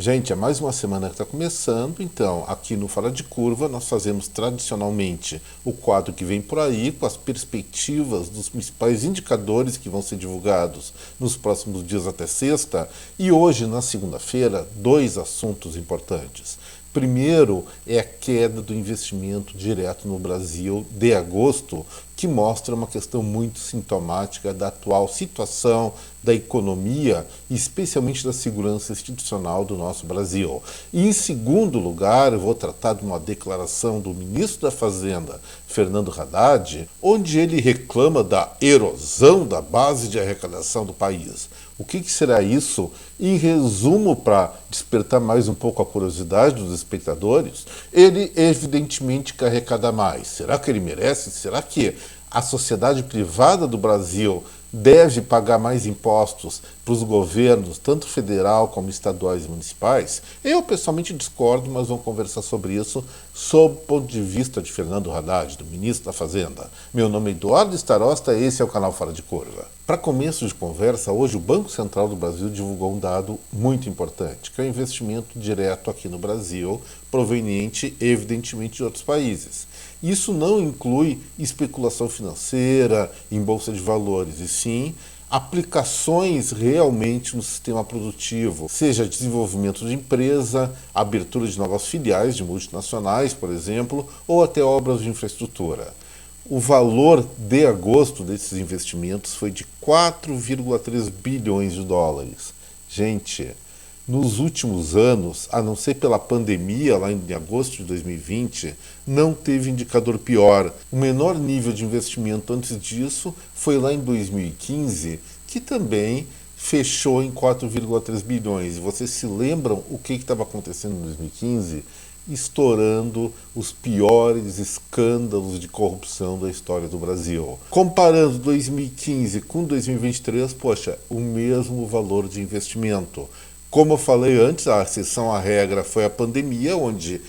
Gente, é mais uma semana que está começando, então aqui no Fora de Curva nós fazemos tradicionalmente o quadro que vem por aí com as perspectivas dos principais indicadores que vão ser divulgados nos próximos dias até sexta, e hoje, na segunda-feira, dois assuntos importantes. Primeiro é a queda do investimento direto no Brasil de agosto, que mostra uma questão muito sintomática da atual situação da economia e especialmente da segurança institucional do nosso Brasil. E em segundo lugar, eu vou tratar de uma declaração do ministro da Fazenda, Fernando Haddad, onde ele reclama da erosão da base de arrecadação do país. O que será isso? Em resumo, para despertar mais um pouco a curiosidade dos espectadores, ele evidentemente quer arrecadar mais. Será que ele merece? Será que a sociedade privada do Brasil deve pagar mais impostos para os governos, tanto federal como estaduais e municipais? Eu pessoalmente discordo, mas vamos conversar sobre isso sob o ponto de vista de Fernando Haddad, do ministro da Fazenda. Meu nome é Eduardo Starosta e esse é o canal Fora de Curva. Para começo de conversa, hoje o Banco Central do Brasil divulgou um dado muito importante, que é o investimento direto aqui no Brasil, proveniente evidentemente de outros países. Isso não inclui especulação financeira em bolsa de valores, e sim aplicações realmente no sistema produtivo, seja desenvolvimento de empresa, abertura de novas filiais de multinacionais, por exemplo, ou até obras de infraestrutura. O valor de agosto desses investimentos foi de 4,3 bilhões de dólares. Gente, nos últimos anos, a não ser pela pandemia, lá em agosto de 2020, não teve indicador pior. O menor nível de investimento antes disso foi lá em 2015, que também fechou em 4,3 bilhões. E vocês se lembram o que estava acontecendo em 2015? Estourando os piores escândalos de corrupção da história do Brasil. Comparando 2015 com 2023, poxa, o mesmo valor de investimento. Como eu falei antes, a exceção à regra foi a pandemia, onde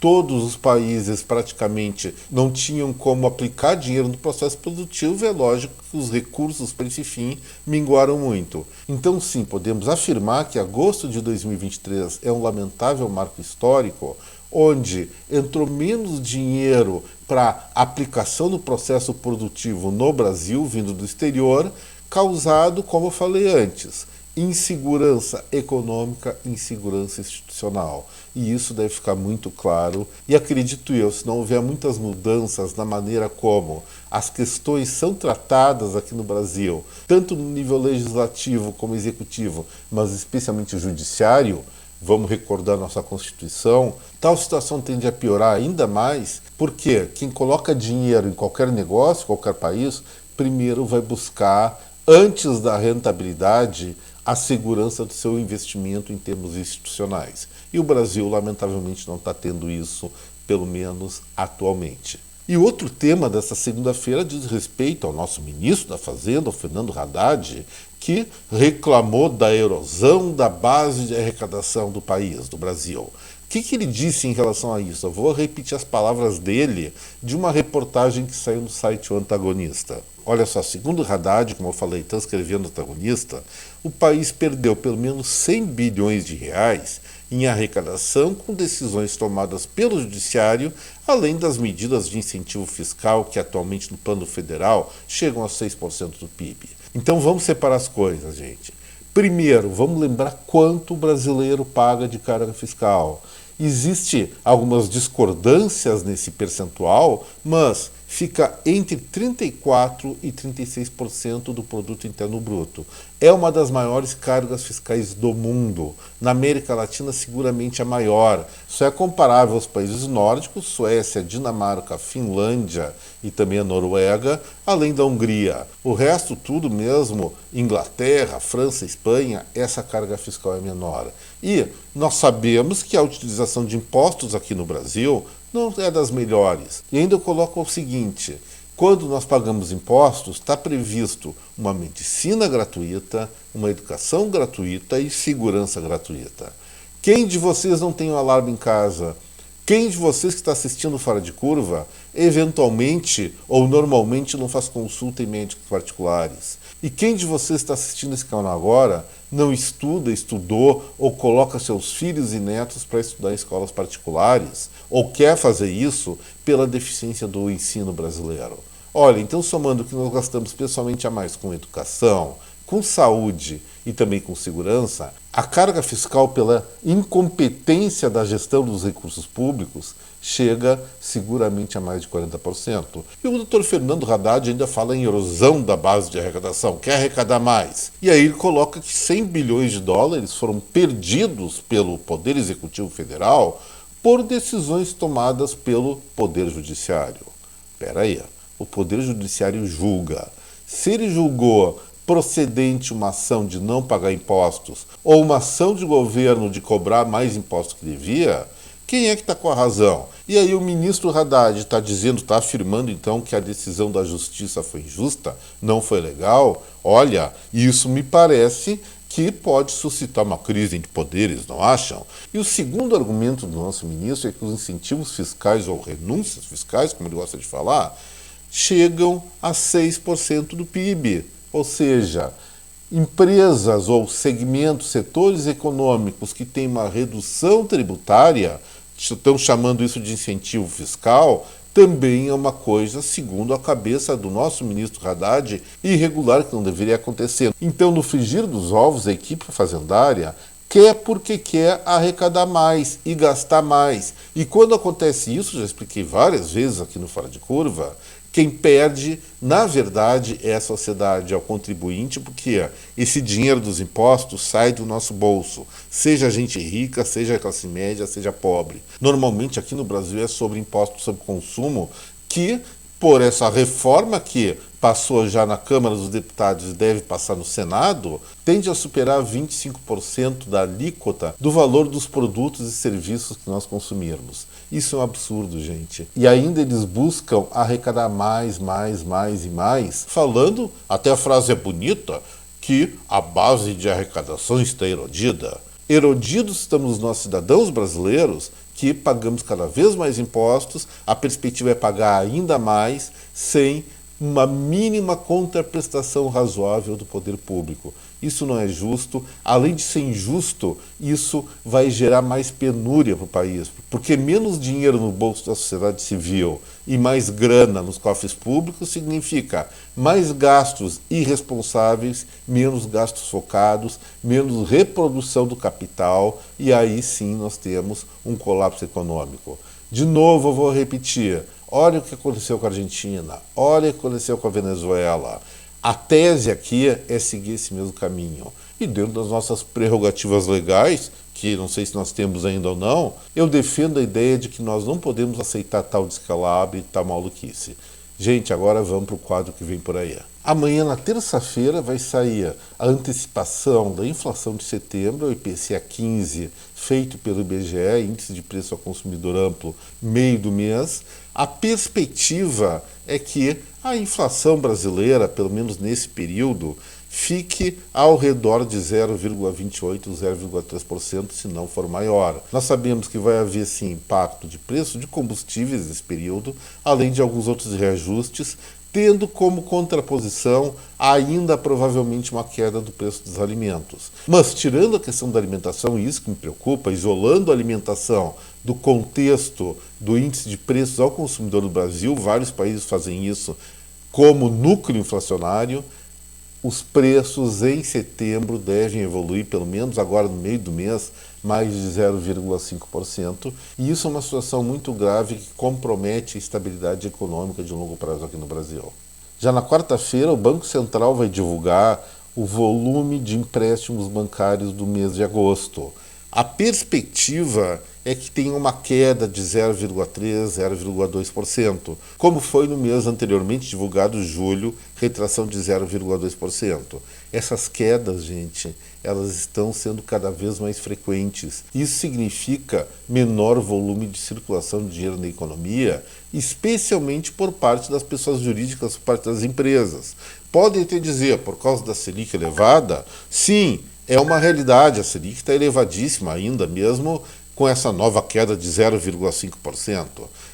todos os países praticamente não tinham como aplicar dinheiro no processo produtivo, e é lógico que os recursos para esse fim minguaram muito. Então sim, podemos afirmar que agosto de 2023 é um lamentável marco histórico, onde entrou menos dinheiro para aplicação no processo produtivo no Brasil, vindo do exterior, causado, como eu falei antes, insegurança econômica, insegurança institucional. E isso deve ficar muito claro. E acredito eu, se não houver muitas mudanças na maneira como as questões são tratadas aqui no Brasil, tanto no nível legislativo como executivo, mas especialmente o judiciário, vamos recordar nossa Constituição, tal situação tende a piorar ainda mais, porque quem coloca dinheiro em qualquer negócio, qualquer país, primeiro vai buscar, antes da rentabilidade, a segurança do seu investimento em termos institucionais. E o Brasil, lamentavelmente, não está tendo isso, pelo menos atualmente. E outro tema dessa segunda-feira diz respeito ao nosso ministro da Fazenda, o Fernando Haddad, que reclamou da erosão da base de arrecadação do país, do Brasil. O que ele disse em relação a isso? Eu vou repetir as palavras dele de uma reportagem que saiu no site O Antagonista. Olha só, segundo Haddad, como eu falei, transcrevendo o Antagonista, o país perdeu pelo menos 100 bilhões de reais em arrecadação com decisões tomadas pelo Judiciário, além das medidas de incentivo fiscal que atualmente no plano federal chegam a 6% do PIB. Então vamos separar as coisas, gente. Primeiro, vamos lembrar quanto o brasileiro paga de carga fiscal. Existem algumas discordâncias nesse percentual, mas fica entre 34% e 36% do produto interno bruto. É uma das maiores cargas fiscais do mundo. Na América Latina, seguramente a maior. Só é comparável aos países nórdicos, Suécia, Dinamarca, Finlândia e também a Noruega, além da Hungria. O resto tudo mesmo, Inglaterra, França, Espanha, essa carga fiscal é menor. E nós sabemos que a utilização de impostos aqui no Brasil não é das melhores. E ainda eu coloco o seguinte: quando nós pagamos impostos, está previsto uma medicina gratuita, uma educação gratuita e segurança gratuita. Quem de vocês não tem um alarme em casa? Quem de vocês que está assistindo Fora de Curva, eventualmente ou normalmente não faz consulta em médicos particulares? E quem de vocês está assistindo esse canal agora não estuda, estudou ou coloca seus filhos e netos para estudar em escolas particulares, ou quer fazer isso pela deficiência do ensino brasileiro. Olha, então somando o que nós gastamos pessoalmente a mais com educação, com saúde e também com segurança, a carga fiscal pela incompetência da gestão dos recursos públicos chega seguramente a mais de 40%. E o Dr. Fernando Haddad ainda fala em erosão da base de arrecadação, quer arrecadar mais. E aí ele coloca que 100 bilhões de dólares foram perdidos pelo Poder Executivo Federal por decisões tomadas pelo Poder Judiciário. Espera aí, o Poder Judiciário julga. Se ele julgou procedente uma ação de não pagar impostos ou uma ação de governo de cobrar mais impostos que devia, quem é que está com a razão? E aí o ministro Haddad está dizendo, está afirmando então que a decisão da justiça foi injusta, não foi legal? Olha, isso me parece que pode suscitar uma crise entre poderes, não acham? E o segundo argumento do nosso ministro é que os incentivos fiscais ou renúncias fiscais, como ele gosta de falar, chegam a 6% do PIB. Ou seja, empresas ou segmentos, setores econômicos que têm uma redução tributária, estão chamando isso de incentivo fiscal, também é uma coisa, segundo a cabeça do nosso ministro Haddad, irregular, que não deveria acontecer. Então, no frigir dos ovos, a equipe fazendária quer porque quer arrecadar mais e gastar mais. E quando acontece isso, já expliquei várias vezes aqui no Fora de Curva, quem perde, na verdade, é a sociedade, é o contribuinte, porque esse dinheiro dos impostos sai do nosso bolso, seja gente rica, seja classe média, seja pobre. Normalmente aqui no Brasil é sobre impostos sobre consumo, que por essa reforma que passou já na Câmara dos Deputados e deve passar no Senado, tende a superar 25% da alíquota do valor dos produtos e serviços que nós consumirmos. Isso é um absurdo, gente. E ainda eles buscam arrecadar mais e mais, falando, até a frase é bonita, que a base de arrecadação está erodida. Erodidos estamos nós, cidadãos brasileiros, que pagamos cada vez mais impostos, a perspectiva é pagar ainda mais, sem uma mínima contraprestação razoável do poder público. Isso não é justo. Além de ser injusto, isso vai gerar mais penúria para o país, porque menos dinheiro no bolso da sociedade civil e mais grana nos cofres públicos significa mais gastos irresponsáveis, menos gastos focados, menos reprodução do capital, e aí sim nós temos um colapso econômico. De novo eu vou repetir, olha o que aconteceu com a Argentina, olha o que aconteceu com a Venezuela. A tese aqui é seguir esse mesmo caminho. E dentro das nossas prerrogativas legais, que não sei se nós temos ainda ou não, eu defendo a ideia de que nós não podemos aceitar tal descalabro e tal maluquice. Gente, agora vamos para o quadro que vem por aí. Amanhã, na terça-feira, vai sair a antecipação da inflação de setembro, o IPCA 15, feito pelo IBGE, Índice de Preço ao Consumidor Amplo, meio do mês. A perspectiva é que a inflação brasileira, pelo menos nesse período, fique ao redor de 0,28%, 0,3%, se não for maior. Nós sabemos que vai haver, sim, impacto de preço de combustíveis nesse período, além de alguns outros reajustes, tendo como contraposição ainda provavelmente uma queda do preço dos alimentos. Mas tirando a questão da alimentação, isso que me preocupa, isolando a alimentação do contexto do índice de preços ao consumidor do Brasil, vários países fazem isso como núcleo inflacionário, os preços em setembro devem evoluir, pelo menos agora no meio do mês, mais de 0,5%. E isso é uma situação muito grave que compromete a estabilidade econômica de longo prazo aqui no Brasil. Já na quarta-feira, o Banco Central vai divulgar o volume de empréstimos bancários do mês de agosto. A perspectiva é que tenha uma queda de 0,3%, 0,2%, como foi no mês anteriormente divulgado, julho, retração de 0,2%. Essas quedas, gente, elas estão sendo cada vez mais frequentes. Isso significa menor volume de circulação de dinheiro na economia, especialmente por parte das pessoas jurídicas, por parte das empresas. Podem até dizer, por causa da Selic elevada, sim, é uma realidade, a Selic está elevadíssima ainda, mesmo com essa nova queda de 0,5%.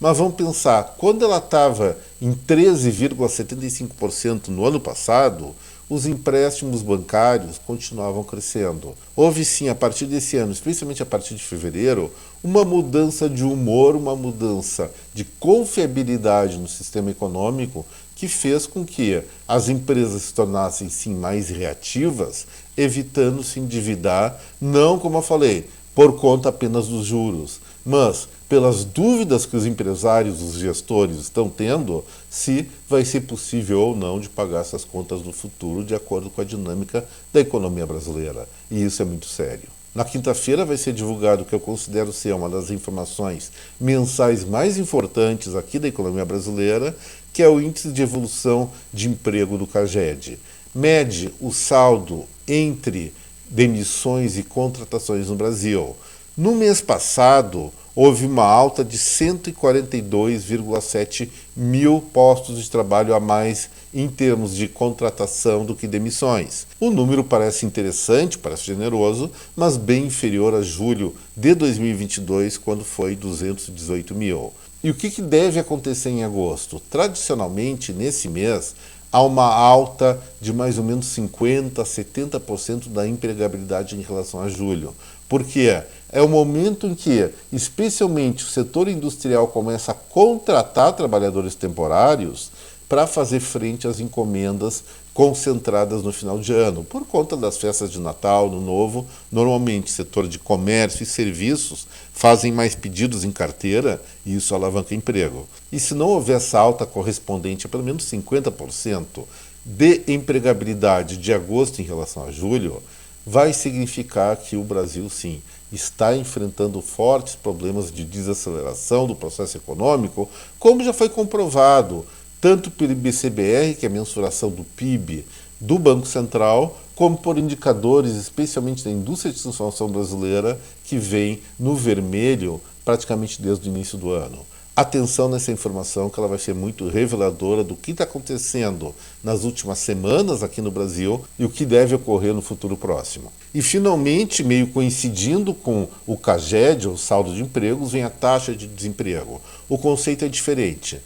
Mas vamos pensar, quando ela estava em 13,75% no ano passado, os empréstimos bancários continuavam crescendo. Houve sim, a partir desse ano, especialmente a partir de fevereiro, uma mudança de humor, uma mudança de confiabilidade no sistema econômico que fez com que as empresas se tornassem sim mais reativas, evitando se endividar, não, como eu falei, por conta apenas dos juros, mas pelas dúvidas que os empresários, os gestores estão tendo, se vai ser possível ou não de pagar essas contas no futuro de acordo com a dinâmica da economia brasileira. E isso é muito sério. Na quinta-feira vai ser divulgado o que eu considero ser uma das informações mensais mais importantes aqui da economia brasileira, que é o Índice de Evolução de Emprego do CAGED. Mede o saldo entre demissões e contratações no Brasil. No mês passado, houve uma alta de 142,7 mil postos de trabalho a mais em termos de contratação do que demissões. O número parece interessante, parece generoso, mas bem inferior a julho de 2022, quando foi 218 mil. E o que deve acontecer em agosto? Tradicionalmente, nesse mês, há uma alta de mais ou menos 50% a 70% da empregabilidade em relação a julho. Por quê? É o momento em que, especialmente, o setor industrial começa a contratar trabalhadores temporários para fazer frente às encomendas concentradas no final de ano. Por conta das festas de Natal, no Novo, normalmente o setor de comércio e serviços fazem mais pedidos em carteira e isso alavanca emprego. E se não houver essa alta correspondente a pelo menos 50% de empregabilidade de agosto em relação a julho, vai significar que o Brasil, sim, está enfrentando fortes problemas de desaceleração do processo econômico, como já foi comprovado tanto pelo IBCBR, que é a mensuração do PIB do Banco Central, como por indicadores, especialmente da indústria de transformação brasileira, que vem no vermelho praticamente desde o início do ano. Atenção nessa informação, que ela vai ser muito reveladora do que está acontecendo nas últimas semanas aqui no Brasil e o que deve ocorrer no futuro próximo. E finalmente, meio coincidindo com o CAGED, o saldo de empregos, vem a taxa de desemprego. O conceito é diferente.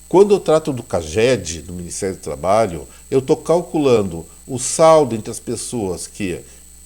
Quando eu trato do CAGED, do Ministério do Trabalho, eu estou calculando o saldo entre as pessoas que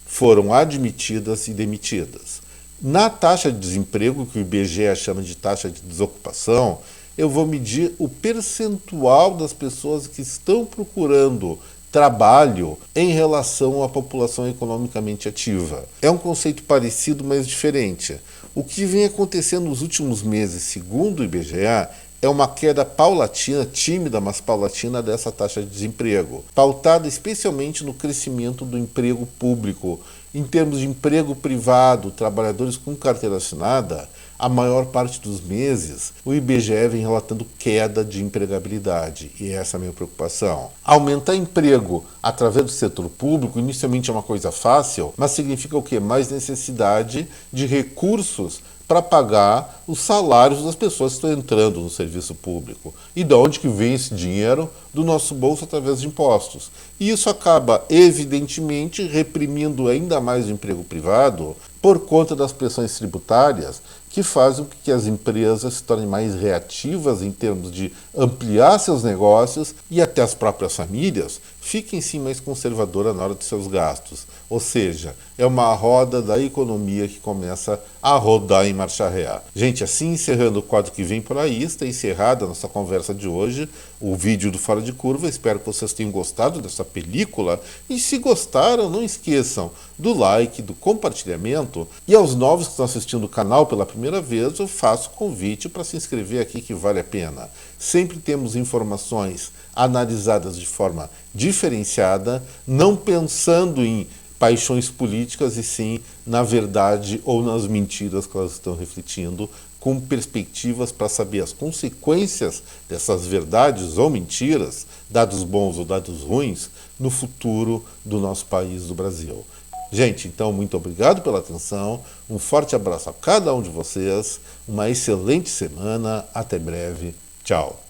foram admitidas e demitidas. Na taxa de desemprego, que o IBGE chama de taxa de desocupação, eu vou medir o percentual das pessoas que estão procurando trabalho em relação à população economicamente ativa. É um conceito parecido, mas diferente. O que vem acontecendo nos últimos meses, segundo o IBGE, é uma queda paulatina, tímida, mas paulatina dessa taxa de desemprego, pautada especialmente no crescimento do emprego público. Em termos de emprego privado, trabalhadores com carteira assinada, a maior parte dos meses, o IBGE vem relatando queda de empregabilidade, e essa é a minha preocupação. Aumentar emprego através do setor público, inicialmente é uma coisa fácil, mas significa o quê? Mais necessidade de recursos para pagar os salários das pessoas que estão entrando no serviço público. E de onde que vem esse dinheiro? Do nosso bolso através de impostos. E isso acaba, evidentemente, reprimindo ainda mais o emprego privado por conta das pressões tributárias que fazem com que as empresas se tornem mais reativas em termos de ampliar seus negócios e até as próprias famílias fiquem sim mais conservadoras na hora de seus gastos. Ou seja, é uma roda da economia que começa a rodar em marcha ré. Gente, assim encerrando o quadro que vem por aí, está encerrada a nossa conversa de hoje, o vídeo do Fora de Curva. Espero que vocês tenham gostado dessa película e se gostaram, não esqueçam do like, do compartilhamento, e aos novos que estão assistindo o canal pela primeira vez, eu faço convite para se inscrever aqui, que vale a pena. Sempre temos informações analisadas de forma diferenciada, não pensando em paixões políticas e sim na verdade ou nas mentiras que elas estão refletindo, com perspectivas para saber as consequências dessas verdades ou mentiras, dados bons ou dados ruins, no futuro do nosso país, do Brasil. Gente, então, muito obrigado pela atenção, um forte abraço a cada um de vocês, uma excelente semana, até breve, tchau.